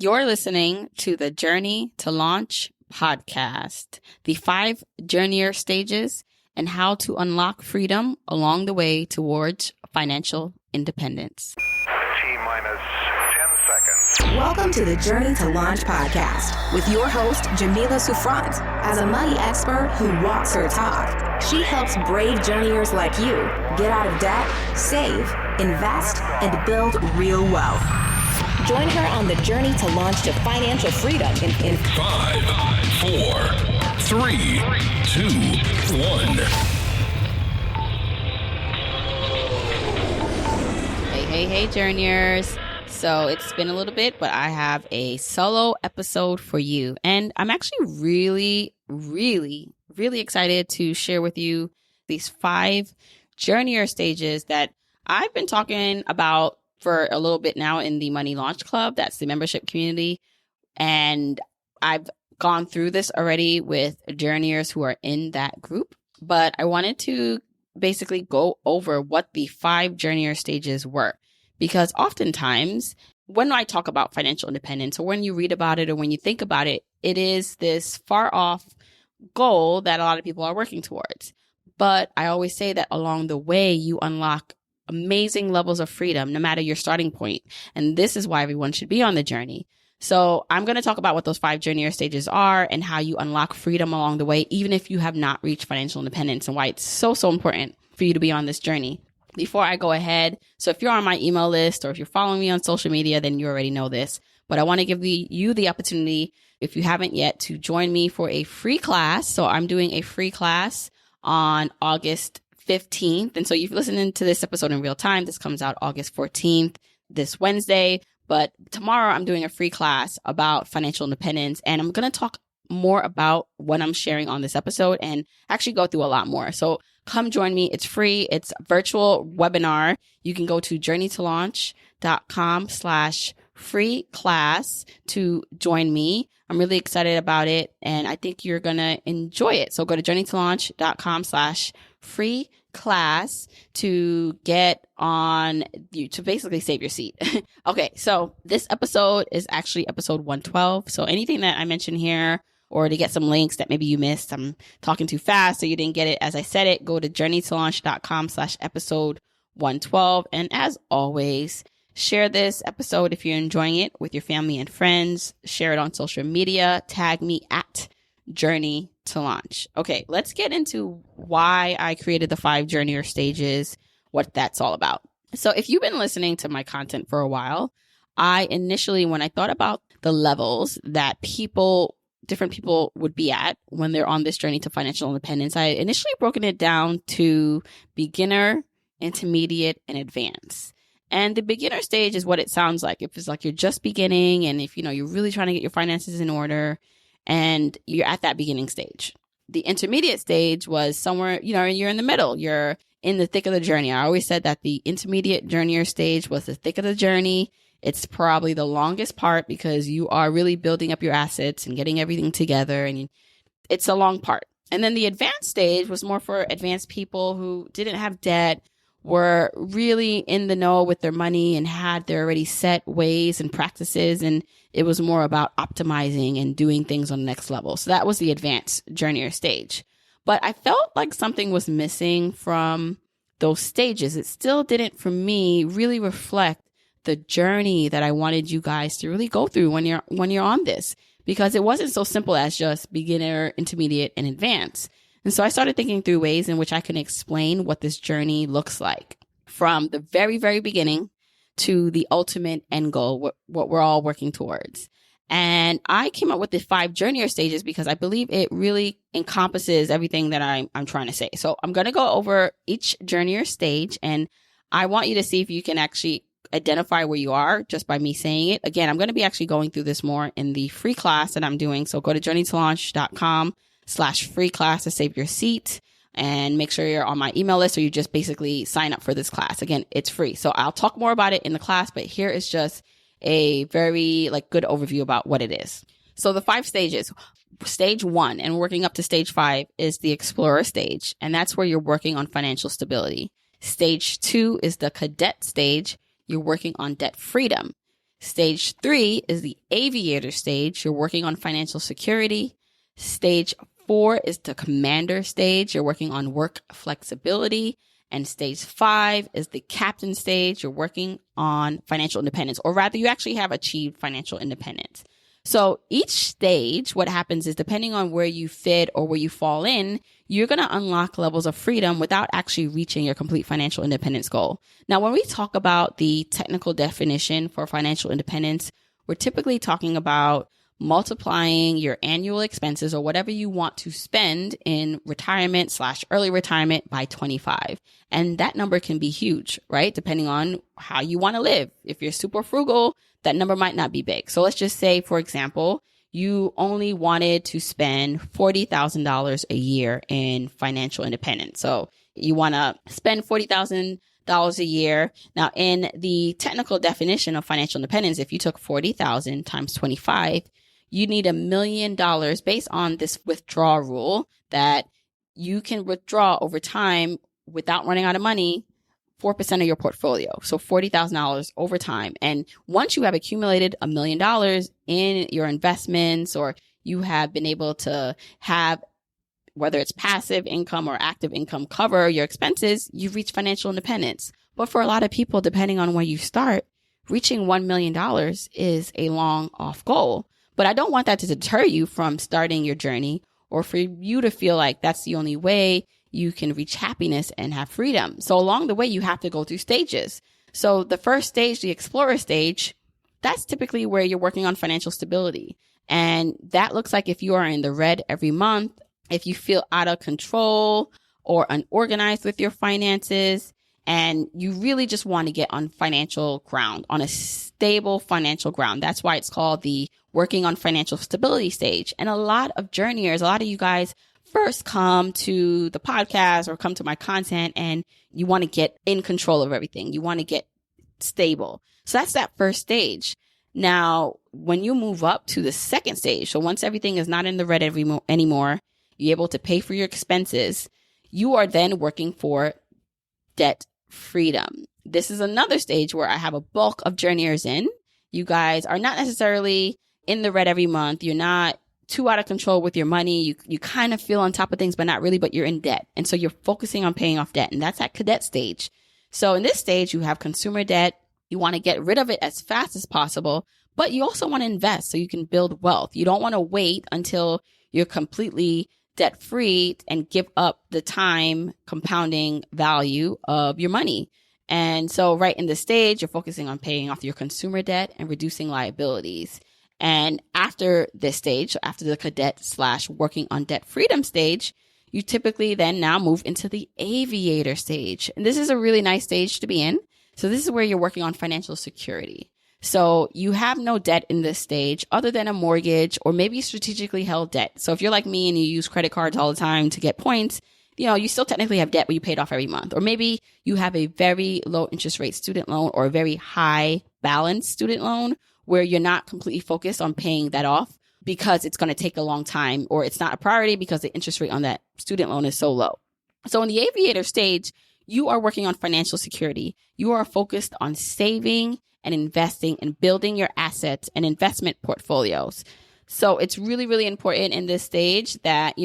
You're listening to the Journey to Launch podcast, the 5 journeyer stages and how to unlock freedom along the way towards financial independence. T-minus 10 seconds. Welcome to the Journey to Launch podcast with your host, Jamila Souffrant. As a money expert who walks her talk, she helps brave journeyers like you get out of debt, save, invest, and build real wealth. Join her on the journey to launch to financial freedom in 5, 4, 3, 2, 1. Hey, journeyers. So it's been a little bit, but I have a solo episode for you. And I'm actually really excited to share with you these 5 journeyer stages that I've been talking about for a little bit now in the Money Launch Club. That's the membership community. And I've gone through this already with journeyers who are in that group. But I wanted to basically go over what the 5 journeyer stages were. Because oftentimes when I talk about financial independence, or when you read about it, or when you think about it, it is this far off goal that a lot of people are working towards. But I always say that along the way, you unlock amazing levels of freedom, no matter your starting point. And this is why everyone should be on the journey. So I'm going to talk about what those 5 journeyer stages are and how you unlock freedom along the way, even if you have not reached financial independence, and why it's so important for you to be on this journey. Before I go ahead, so if you're on my email list or if you're following me on social media, then you already know this. But I want to give you the opportunity, if you haven't yet, to join me for a free class. So I'm doing a free class on August 15th. And so you're listening to this episode in real time. This comes out August 14th, this Wednesday. But tomorrow I'm doing a free class about financial independence. And I'm going to talk more about what I'm sharing on this episode and actually go through a lot more. So come join me. It's free. It's a virtual webinar. You can go to journeytolaunch.com/free class to join me. I'm really excited about it, and I think you're going to enjoy it. So go to journeytolaunch.com/free class to get on you to basically save your seat. Okay. So this episode is actually episode 112. So anything that I mention here, or to get some links that maybe you missed, I'm talking too fast so you didn't get it as I said it, go to journeytolaunch.com/episode 112. And as always, share this episode if you're enjoying it with your family and friends. Share it on social media. Tag me at Journey to Launch. Okay, let's get into why I created the 5 journeyer stages, what that's all about. So if you've been listening to my content for a while, I initially, when I thought about the levels that different people would be at when they're on this journey to financial independence, I initially broken it down to beginner, intermediate, and advanced. And the beginner stage is what it sounds like. If it's like you're just beginning, and if you're really trying to get your finances in order, and you're at that beginning stage. The intermediate stage was somewhere, you're in the middle. You're in the thick of the journey. I always said that the intermediate journeyer stage was the thick of the journey. It's probably the longest part because you are really building up your assets and getting everything together, and it's a long part. And then the advanced stage was more for advanced people who didn't have debt, were really in the know with their money, and had their already set ways and practices. And it was more about optimizing and doing things on the next level. So that was the advanced journeyer stage. But I felt like something was missing from those stages. It still didn't, for me, really reflect the journey that I wanted you guys to really go through when you're on this, because it wasn't so simple as just beginner, intermediate, and advanced. And so I started thinking through ways in which I can explain what this journey looks like from the very, very beginning to the ultimate end goal, what we're all working towards. And I came up with the 5 journeyer stages because I believe it really encompasses everything that I'm trying to say. So I'm going to go over each journeyer stage, and I want you to see if you can actually identify where you are just by me saying it. Again, I'm going to be actually going through this more in the free class that I'm doing. So go to journeytolaunch.com/free class to save your seat, and make sure you're on my email list, or you just basically sign up for this class. Again, it's free. So I'll talk more about it in the class, but here is just a very good overview about what it is. So the 5 stages. Stage 1 and working up to stage 5 is the explorer stage, and that's where you're working on financial stability. Stage 2 is the cadet stage. You're working on debt freedom. Stage 3 is the aviator stage. You're working on financial security. Stage 4 is the commander stage. You're working on work flexibility. And stage 5 is the captain stage. You're working on financial independence, or rather you actually have achieved financial independence. So each stage, what happens is depending on where you fit or where you fall in, you're going to unlock levels of freedom without actually reaching your complete financial independence goal. Now, when we talk about the technical definition for financial independence, we're typically talking about multiplying your annual expenses or whatever you want to spend in retirement/early retirement by 25. And that number can be huge, right? Depending on how you want to live. If you're super frugal, that number might not be big. So let's just say, for example, you only wanted to spend $40,000 a year in financial independence. So you want to spend $40,000 a year. Now, in the technical definition of financial independence, if you took 40,000 times 25, you need $1 million based on this withdrawal rule that you can withdraw over time without running out of money, 4% of your portfolio. So $40,000 over time. And once you have accumulated $1 million in your investments, or you have been able to have, whether it's passive income or active income, cover your expenses, you've reached financial independence. But for a lot of people, depending on where you start, reaching $1 million is a long off goal. But I don't want that to deter you from starting your journey, or for you to feel like that's the only way you can reach happiness and have freedom. So along the way, you have to go through stages. So the first stage, the explorer stage, that's typically where you're working on financial stability. And that looks like if you are in the red every month, if you feel out of control or unorganized with your finances, and you really just want to get on financial ground, on a stable financial ground. That's why it's called the working on financial stability stage. And a lot of journeyers, a lot of you guys first come to the podcast or come to my content and you want to get in control of everything. You want to get stable. So that's that first stage. Now, when you move up to the second stage, so once everything is not in the red anymore, you're able to pay for your expenses, you are then working for debt freedom. This is another stage where I have a bulk of journeyers in. You guys are not necessarily in the red every month. You're not too out of control with your money. You kind of feel on top of things, but not really, but you're in debt. And so you're focusing on paying off debt. And that's at cadet stage. So in this stage, you have consumer debt. You want to get rid of it as fast as possible, but you also want to invest so you can build wealth. You don't want to wait until you're completely debt free and give up the time compounding value of your money. And so right in this stage, you're focusing on paying off your consumer debt and reducing liabilities. And after this stage, after the cadet / working on debt freedom stage, you typically then now move into the aviator stage. And this is a really nice stage to be in. So this is where you're working on financial security. So you have no debt in this stage other than a mortgage or maybe strategically held debt. So if you're like me and you use credit cards all the time to get points, you still technically have debt, but you paid off every month. Or maybe you have a very low interest rate student loan or a very high balance student loan where you're not completely focused on paying that off because it's going to take a long time, or it's not a priority because the interest rate on that student loan is so low. So in the aviator stage, you are working on financial security. You are focused on saving and investing and building your assets and investment portfolios. So it's really, really important in this stage that,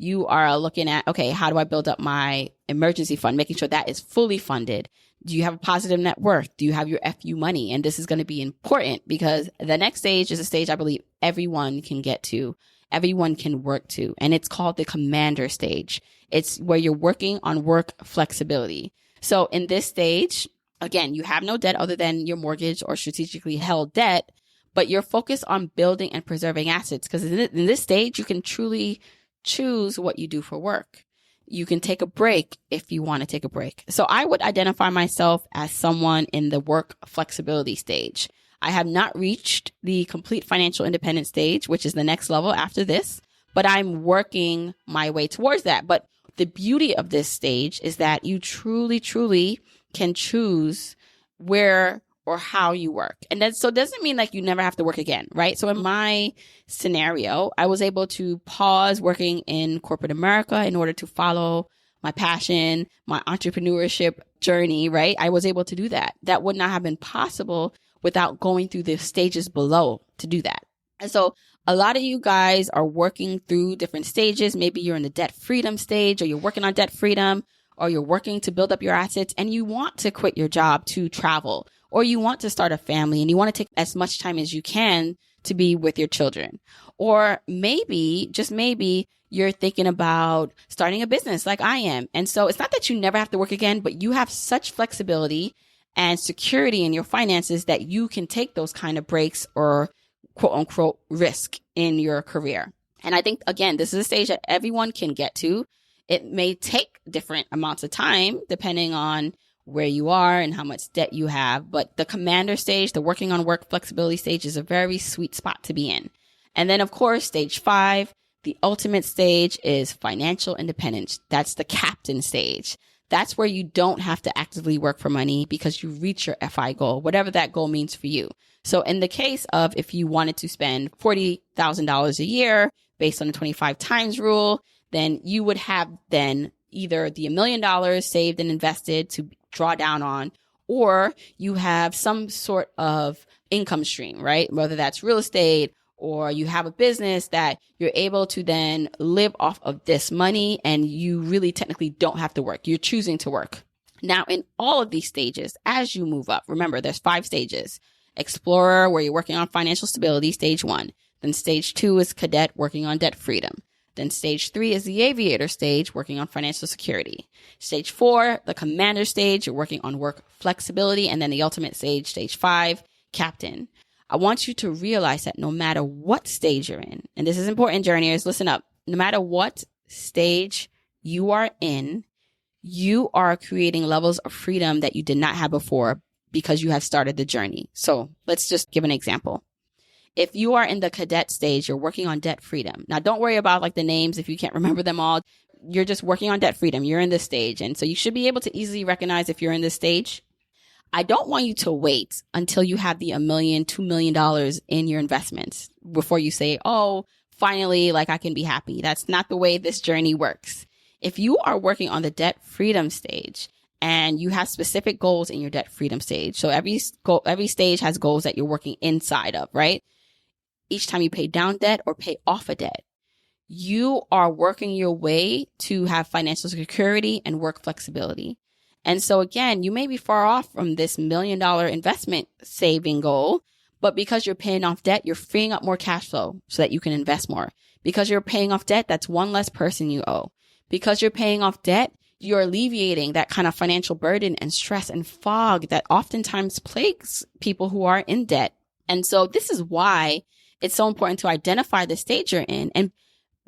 you are looking at, okay, how do I build up my emergency fund, making sure that is fully funded. Do you have a positive net worth? Do you have your FU money? And this is going to be important because the next stage is a stage I believe everyone can get to, everyone can work to, and it's called the commander stage. It's where you're working on work flexibility. So in this stage, again, you have no debt other than your mortgage or strategically held debt, but you're focused on building and preserving assets because in this stage, you can truly choose what you do for work. You can take a break if you want to take a break. So I would identify myself as someone in the work flexibility stage. I have not reached the complete financial independence stage, which is the next level after this, but I'm working my way towards that. But the beauty of this stage is that you truly, truly can choose where or how you work. And that so doesn't mean like you never have to work again, right? So in my scenario, I was able to pause working in corporate America in order to follow my passion, my entrepreneurship journey, right? I was able to do that. That would not have been possible without going through the stages below to do that. And so a lot of you guys are working through different stages. Maybe you're in the debt freedom stage, or you're working on debt freedom, or you're working to build up your assets and you want to quit your job to travel, or you want to start a family and you want to take as much time as you can to be with your children. Or maybe, just maybe, you're thinking about starting a business like I am. And so it's not that you never have to work again, but you have such flexibility and security in your finances that you can take those kind of breaks or quote unquote risk in your career. And I think, again, this is a stage that everyone can get to. It may take different amounts of time depending on where you are and how much debt you have. But the commander stage, the working on work flexibility stage, is a very sweet spot to be in. And then, of course, stage 5, the ultimate stage, is financial independence. That's the captain stage. That's where you don't have to actively work for money because you reach your FI goal, whatever that goal means for you. So in the case of if you wanted to spend $40,000 a year based on the 25 times rule, then you would have then either the $1 million saved and invested to draw down on, or you have some sort of income stream, right? Whether that's real estate, or you have a business that you're able to then live off of this money and you really technically don't have to work. You're choosing to work. Now, in all of these stages, as you move up, remember there's 5 stages. Explorer, where you're working on financial stability, stage 1. Then stage 2 is cadet, working on debt freedom. Then stage 3 is the aviator stage, working on financial security. Stage 4, the commander stage, you're working on work flexibility. And then the ultimate stage, stage 5, captain. I want you to realize that no matter what stage you're in, and this is important, journeyers, listen up. No matter what stage you are in, you are creating levels of freedom that you did not have before because you have started the journey. So let's just give an example. If you are in the cadet stage, you're working on debt freedom. Now, don't worry about like the names if you can't remember them all. You're just working on debt freedom. You're in this stage. And so you should be able to easily recognize if you're in this stage. I don't want you to wait until you have the $1 million, $2 million in your investments before you say, oh, finally, like I can be happy. That's not the way this journey works. If you are working on the debt freedom stage and you have specific goals in your debt freedom stage, so every stage has goals that you're working inside of, right? Each time you pay down debt or pay off a debt, you are working your way to have financial security and work flexibility. And so again, you may be far off from this $1 million investment saving goal, but because you're paying off debt, you're freeing up more cash flow so that you can invest more. Because you're paying off debt, that's one less person you owe. Because you're paying off debt, you're alleviating that kind of financial burden and stress and fog that oftentimes plagues people who are in debt. And so this is why it's so important to identify the stage you're in and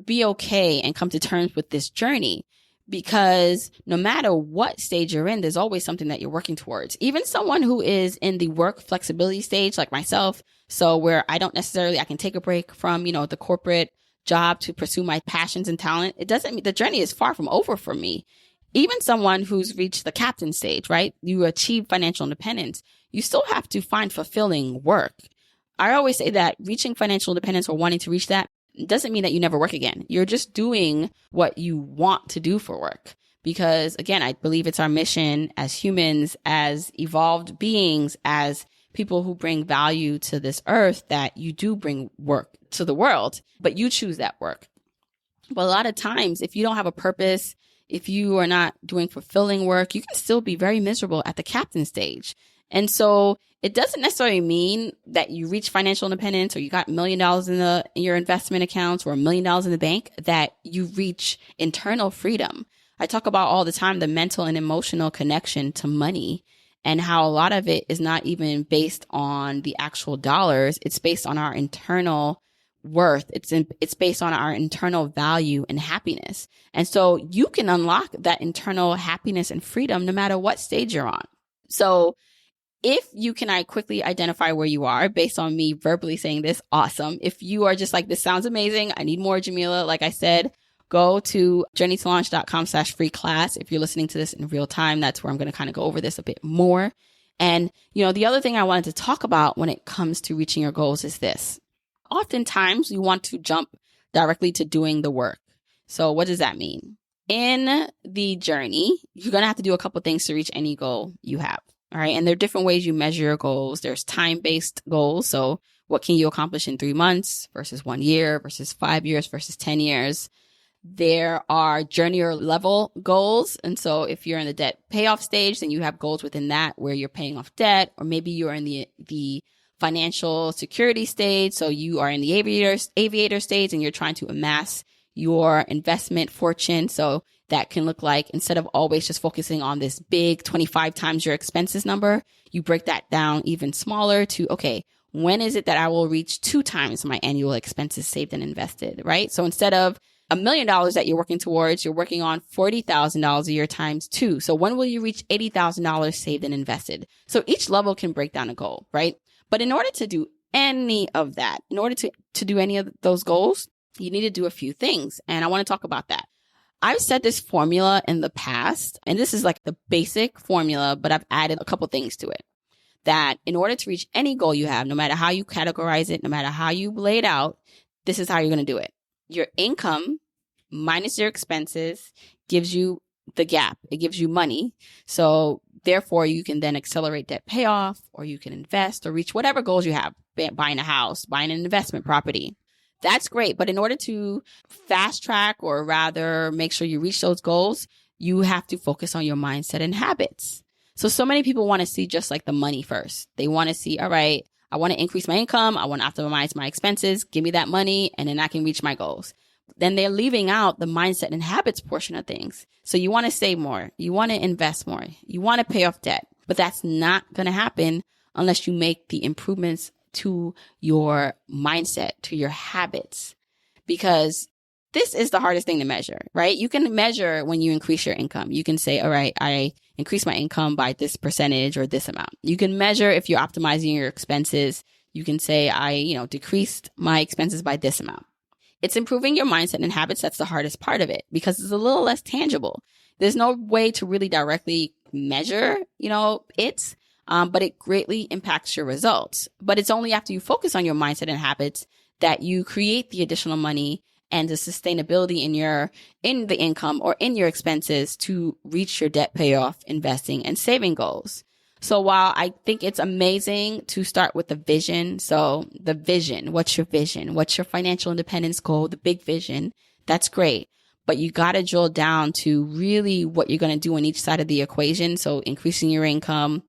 be okay and come to terms with this journey. Because no matter what stage you're in, there's always something that you're working towards. Even someone who is in the work flexibility stage, like myself, so where I can take a break from, the corporate job to pursue my passions and talent. It doesn't mean the journey is far from over for me. Even someone who's reached the captain stage, right? You achieve financial independence. You still have to find fulfilling work. I always say that reaching financial independence or wanting to reach that doesn't mean that you never work again. You're just doing what you want to do for work. Because again, I believe it's our mission as humans, as evolved beings, as people who bring value to this earth, that you do bring work to the world, but you choose that work. But a lot of times, if you don't have a purpose, if you are not doing fulfilling work, you can still be very miserable at the captain stage. And so it doesn't necessarily mean that you reach financial independence or you got $1 million in your investment accounts or $1 million in the bank, that you reach internal freedom. I talk about all the time the mental and emotional connection to money and how a lot of it is not even based on the actual dollars. It's based on our internal worth. It's based on our internal value and happiness. And so you can unlock that internal happiness and freedom no matter what stage you're on. So if you can quickly identify where you are based on me verbally saying this, awesome. If you are just like, this sounds amazing, I need more, Jamila, like I said, go to journeytolaunch.com/free class. If you're listening to this in real time, that's where I'm going to kind of go over this a bit more. And, the other thing I wanted to talk about when it comes to reaching your goals is this. Oftentimes you want to jump directly to doing the work. So what does that mean? In the journey, you're going to have to do a couple things to reach any goal you have. All right. And there are different ways you measure your goals. There's time-based goals. So what can you accomplish in 3 months versus 1 year versus 5 years versus 10 years? There are journey or level goals. And so if you're in the debt payoff stage, then you have goals within that where you're paying off debt, or maybe you're in the financial security stage. So you are in the aviator stage and you're trying to amass your investment fortune. So that can look like, instead of always just focusing on this big 25 times your expenses number, you break that down even smaller to, okay, when is it that I will reach 2 times my annual expenses saved and invested, right? So instead of $1 million that you're working towards, you're working on $40,000 a year times 2. So when will you reach $80,000 saved and invested? So each level can break down a goal, right? But in order to do any of that, in order to do any of those goals, you need to do a few things. And I want to talk about that. I've said this formula in the past, and this is like the basic formula, but I've added a couple things to it. That in order to reach any goal you have, no matter how you categorize it, no matter how you lay it out, this is how you're going to do it. Your income minus your expenses gives you the gap. It gives you money. So therefore, you can then accelerate debt payoff, or you can invest or reach whatever goals you have, buying a house, buying an investment property. That's great. But in order to fast track, or rather make sure you reach those goals, you have to focus on your mindset and habits. So many people want to see just like the money first. They want to see, all right, I want to increase my income. I want to optimize my expenses. Give me that money, and then I can reach my goals. Then they're leaving out the mindset and habits portion of things. So you want to save more. You want to invest more. You want to pay off debt. But that's not going to happen unless you make the improvements to your mindset, to your habits, because this is the hardest thing to measure, right? You can measure when you increase your income. You can say, all right, I increase my income by this percentage or this amount. You can measure if you're optimizing your expenses. You can say, I decreased my expenses by this amount. It's improving your mindset and habits that's the hardest part of it, because it's a little less tangible. There's no way to really directly measure, it. But it greatly impacts your results. But it's only after you focus on your mindset and habits that you create the additional money and the sustainability in the income or in your expenses to reach your debt payoff, investing, and saving goals. So while I think it's amazing to start with the vision, so the vision, what's your vision? What's your financial independence goal? The big vision, that's great. But you got to drill down to really what you're going to do on each side of the equation. So increasing your income,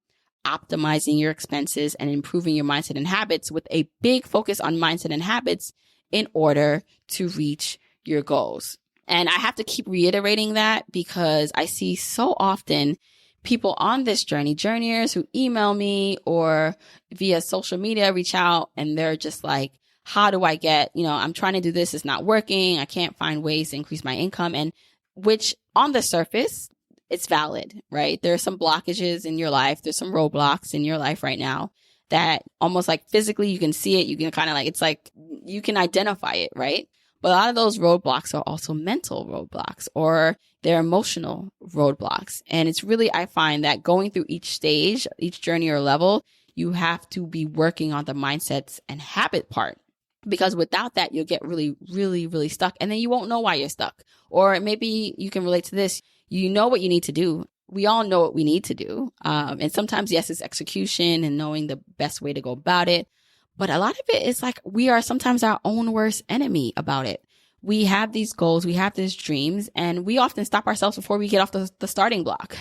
optimizing your expenses, and improving your mindset and habits, with a big focus on mindset and habits in order to reach your goals. And I have to keep reiterating that, because I see so often people on this journey, journeyers who email me or via social media reach out, and they're just like, how do I get, I'm trying to do this, it's not working. I can't find ways to increase my income. And which on the surface, it's valid, right? There are some blockages in your life. There's some roadblocks in your life right now that almost like physically you can see it. You can kind of it's like you can identify it, right? But a lot of those roadblocks are also mental roadblocks, or they're emotional roadblocks. And it's really, I find that going through each stage, each journey or level, you have to be working on the mindsets and habit part. Because without that, you'll get really, really, really stuck. And then you won't know why you're stuck. Or maybe you can relate to this. You know what you need to do. We all know what we need to do. And sometimes, yes, it's execution and knowing the best way to go about it. But a lot of it is like we are sometimes our own worst enemy about it. We have these goals, we have these dreams, and we often stop ourselves before we get off the starting block.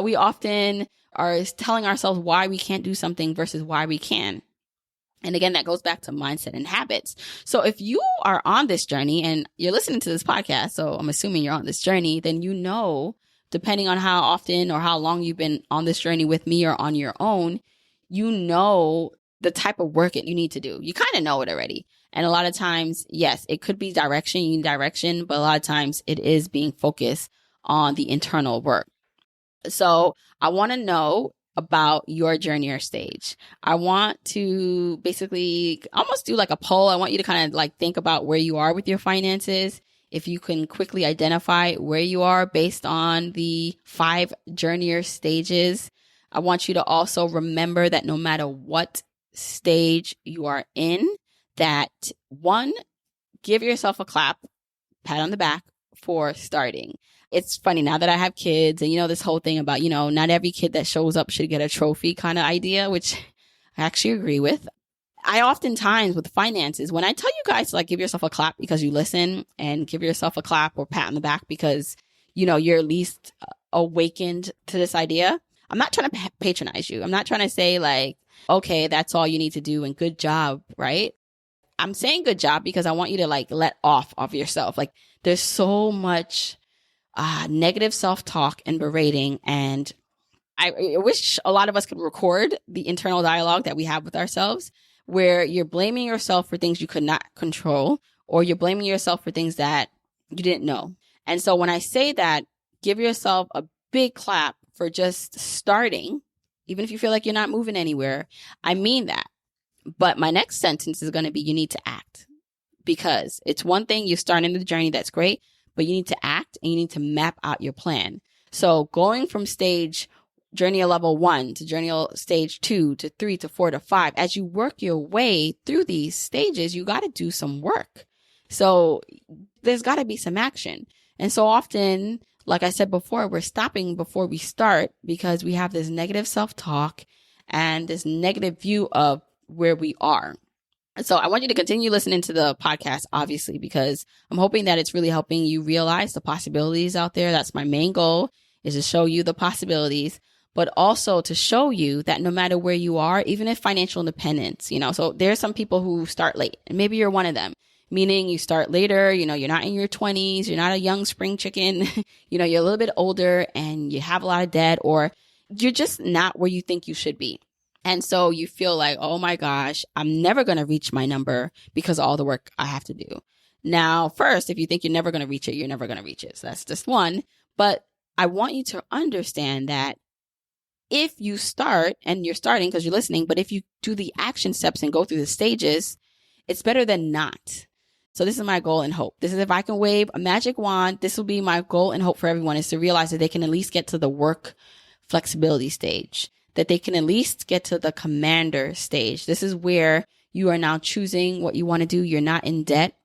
We often are telling ourselves why we can't do something versus why we can. And again, that goes back to mindset and habits. So if you are on this journey and you're listening to this podcast, so I'm assuming you're on this journey, then depending on how often or how long you've been on this journey with me or on your own, the type of work that you need to do. You kind of know it already. And a lot of times, yes, it could be direction, you need direction, but a lot of times it is being focused on the internal work. So I want to know about your journey or stage. I want to basically almost do like a poll. I want you to kind of think about where you are with your finances. If you can quickly identify where you are based on the 5 journey or stages. I want you to also remember that no matter what stage you are in, that 1, give yourself a pat on the back for starting. It's funny now that I have kids and, this whole thing about, not every kid that shows up should get a trophy kind of idea, which I actually agree with. I oftentimes with finances, when I tell you guys to give yourself a clap because you listen and give yourself a clap or pat on the back because, you're at least awakened to this idea. I'm not trying to patronize you. I'm not trying to say okay, that's all you need to do and good job, right? I'm saying good job because I want you to let off of yourself. There's so much negative self-talk and berating. And I wish a lot of us could record the internal dialogue that we have with ourselves where you're blaming yourself for things you could not control or you're blaming yourself for things that you didn't know. And so when I say that, give yourself a big clap for just starting, even if you feel like you're not moving anywhere. I mean that. But my next sentence is going to be, you need to act, because it's one thing you start in the journey. That's great, but you need to act and you need to map out your plan. So going from journey level 1 to journey stage 2 to 3 to 4 to 5, as you work your way through these stages, you got to do some work. So there's got to be some action. And so often, like I said before, we're stopping before we start because we have this negative self-talk and this negative view of where we are. So I want you to continue listening to the podcast, obviously, because I'm hoping that it's really helping you realize the possibilities out there. That's my main goal, is to show you the possibilities, but also to show you that no matter where you are, even if financial independence, so there's some people who start late, and maybe you're one of them. Meaning you start later, you're not in your 20s, you're not a young spring chicken, you're a little bit older and you have a lot of debt, or you're just not where you think you should be. And so you feel like, oh my gosh, I'm never going to reach my number because of all the work I have to do. Now, first, if you think you're never going to reach it, you're never going to reach it. So that's just one. But I want you to understand that if you start, and you're starting because you're listening, but if you do the action steps and go through the stages, it's better than not. So this is my goal and hope. This is, if I can wave a magic wand, this will be my goal and hope for everyone, is to realize that they can at least get to the work flexibility stage, that they can at least get to the commander stage. This is where you are now choosing what you want to do. You're not in debt.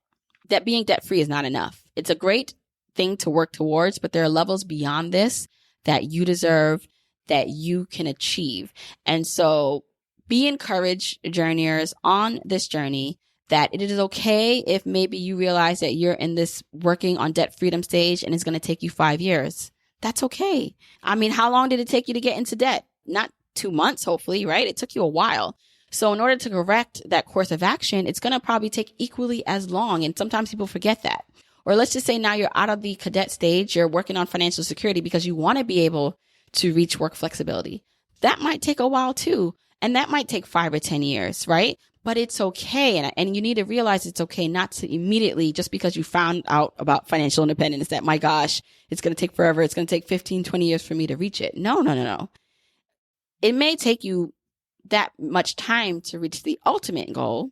That being debt free is not enough. It's a great thing to work towards, but there are levels beyond this that you deserve, that you can achieve. And so be encouraged, journeyers, on this journey, that it is okay if maybe you realize that you're in this working on debt freedom stage and it's going to take you 5 years. That's okay. I mean, how long did it take you to get into debt? Not 2 months, hopefully, right? It took you a while. So in order to correct that course of action, it's going to probably take equally as long. And sometimes people forget that. Or let's just say now you're out of the cadet stage, you're working on financial security because you want to be able to reach work flexibility. That might take a while too. And that might take 5 or 10 years, right? But it's okay. And you need to realize it's okay not to immediately, just because you found out about financial independence, that, my gosh, it's going to take forever. It's going to take 15, 20 years for me to reach it. No. It may take you that much time to reach the ultimate goal,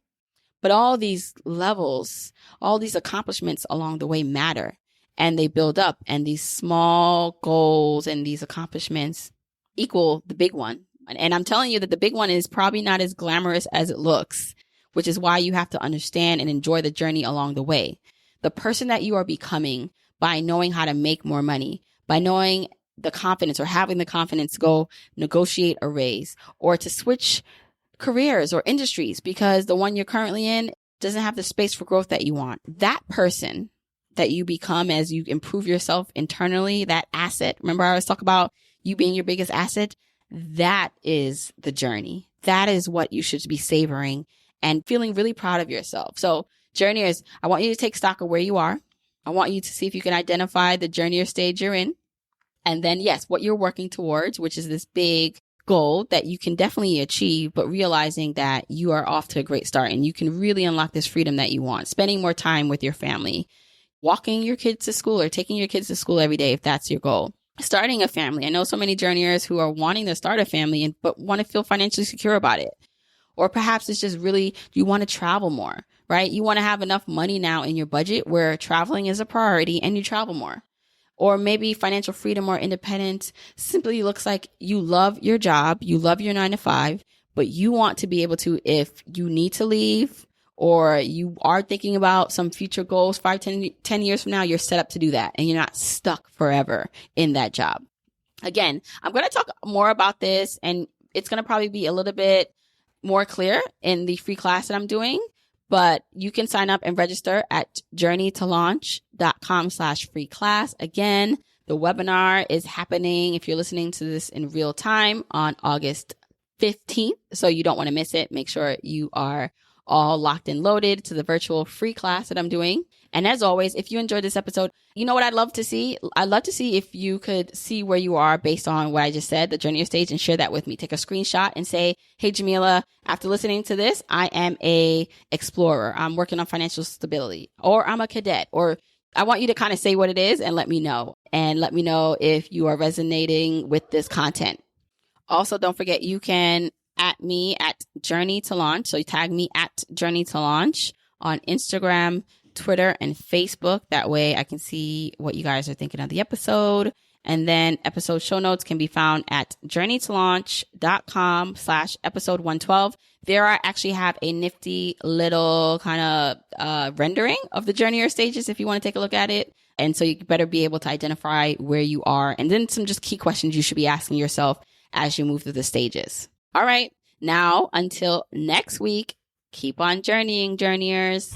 but all these levels, all these accomplishments along the way matter, and they build up, and these small goals and these accomplishments equal the big one. And I'm telling you that the big one is probably not as glamorous as it looks, which is why you have to understand and enjoy the journey along the way. The person that you are becoming by knowing how to make more money, by knowing the confidence or having the confidence to go negotiate a raise or to switch careers or industries because the one you're currently in doesn't have the space for growth that you want. That person that you become as you improve yourself internally, that asset, remember I always talk about you being your biggest asset? That is the journey. That is what you should be savoring and feeling really proud of yourself. So journeyers, I want you to take stock of where you are. I want you to see if you can identify the journey or stage you're in. And then, yes, what you're working towards, which is this big goal that you can definitely achieve, but realizing that you are off to a great start and you can really unlock this freedom that you want. Spending more time with your family, walking your kids to school or taking your kids to school every day if that's your goal. Starting a family. I know so many journeyers who are wanting to start a family but want to feel financially secure about it. Or perhaps it's just really, you want to travel more, right? You want to have enough money now in your budget where traveling is a priority and you travel more. Or maybe financial freedom or independence simply looks like you love your job, you love your 9 to 5, but you want to be able to, if you need to leave or you are thinking about some future goals 10 years from now, you're set up to do that and you're not stuck forever in that job. Again, I'm going to talk more about this, and it's going to probably be a little bit more clear in the free class that I'm doing, but you can sign up and register at journeytolaunch.com/free class. Again, the webinar is happening, if you're listening to this in real time, on August 15th. So you don't want to miss it. Make sure you are all locked and loaded to the virtual free class that I'm doing. And as always, if you enjoyed this episode, you know what I'd love to see? I'd love to see if you could see where you are based on what I just said, the journey or stage, and share that with me. Take a screenshot and say, hey, Jamila, after listening to this, I am a explorer. I'm working on financial stability, or I'm a cadet, or I want you to kind of say what it is and let me know. And let me know if you are resonating with this content. Also, don't forget, you can at me at Journey to Launch. So you tag me at Journey to Launch on Instagram, Twitter, and Facebook. That way I can see what you guys are thinking of the episode. And then episode show notes can be found at journeytolaunch.com/episode 112. There I actually have a nifty little kind of rendering of the journey or stages if you want to take a look at it. And so you better be able to identify where you are, and then some just key questions you should be asking yourself as you move through the stages. All right. Now, until next week, keep on journeying, journeyers.